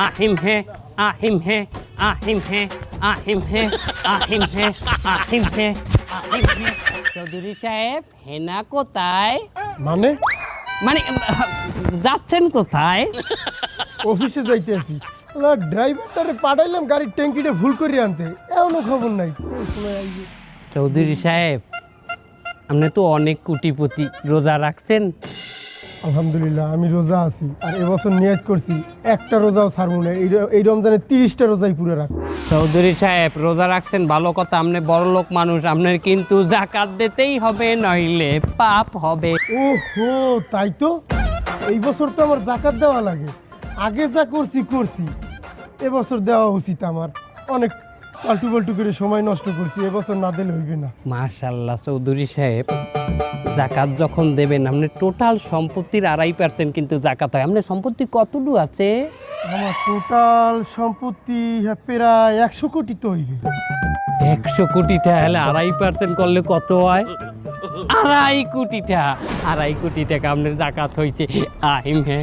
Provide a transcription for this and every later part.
আহিম হে আহিম হে আহিম হে আহিম হে আহিম হে আহিম হে আহিম হে চৌধুরী সাহেব হেনা কোথায় মানে মানে যাচ্ছেন কোথায় অফিসে যাইতে আছি ড্রাইভারটারে পাঠাইলাম গাড়ির ট্যাঙ্কিটা ভুল করে আনতে এমনও খবর নাই কোন সময় আইবে। চৌধুরী সাহেব আপনি তো অনেক কোটিপতি রোজা রাখছেন আলহামদুলিল্লাহ আমি রোজা আছি আর এবছর নিয়াত করছি একটা রোজাও ছাড়বো না এই রমজানে 30টা রোজাই পুরো রাখ। চৌধুরী সাহেব রোজা রাখছেন ভালো কথা আপনি বড়লোক মানুষ আপনার কিন্তু যাকাত দিতেই হবে নইলে পাপ হবে ওহো তাই তো এই বছর তো আমার জাকাত দেওয়া লাগে আগে যা করছি এবছর দেওয়া উচিত আমার অনেক পাল্টু পাল্টু করে সময় নষ্ট করছি এবছর না দিলে হইবে না। মাশাআল্লাহ চৌধুরী সাহেব যাকাত যখন দেবেন আপনি টোটাল সম্পত্তির 2.5% কিন্তু যাকাত হয় আপনার সম্পত্তি কতটুকু আছে আমার টোটাল সম্পত্তি প্রায় 100 কোটি তো হইবে। 100 কোটি টাকা হলে 2.5% করলে কত হয় 2.5 কোটি টাকা 2.5 কোটি টাকা আপনার যাকাত হইছে আহিম হে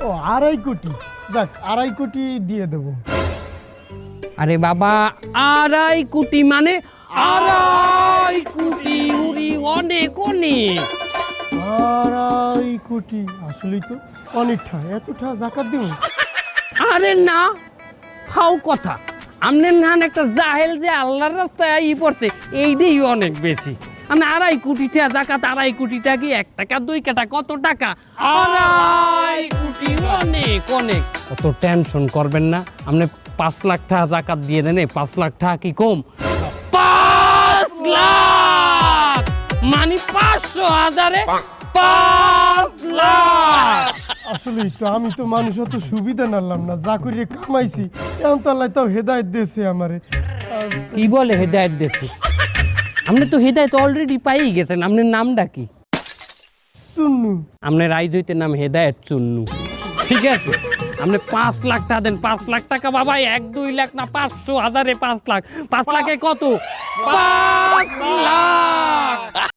ও 2.5 কোটি দেখ 2.5 কোটি দিয়ে দেবো। আরে বাবা 2.5 কোটি মানে 2.5 কোটি উরি অনেক অনেক 2.5 কোটি আসলেই তো অনেকটা এতটা জাকাত দিব। আরে না ফাও কথা আমনের নান একটা জাহেল যে আল্লাহর রাস্তায় আই পড়ছে এইটাই অনেক বেশি আমি 2.5 কোটি টাকা জাকাত 2.5 কোটি টাকা কি 1 টাকা 2 টাকা কত টাকা 2.5 কোটি অনেক অনেক অত টেনশন করবেন না আপনি 5 লাখ টাকা জাকাত দিয়ে দেন 5 লাখ টাকা কি কম 5 লাখ মানে 500,000 5 লাখ আসলেই তো আমি তো মানুষ অত সুবিধা নালাম না যা করে কামাইছি এখন তো আল্লাহ তাও হেদায়েত দিয়েছে আমারে। কি বলে হেদায়েত দিয়েছে আপনি তো হেদায়েত অলরেডি পাই গেছেন আপনার নামটা কি চুন্নু আপনার রাইজইতে নাম হেদায়েত চুন্নু ঠিক আছে আপনি 5 লাখ টাকা দেন 5 লাখ টাকা বাবা 1-2 লাখ না 500,000 5 লাখ 5 লাখে কত 5 লাখ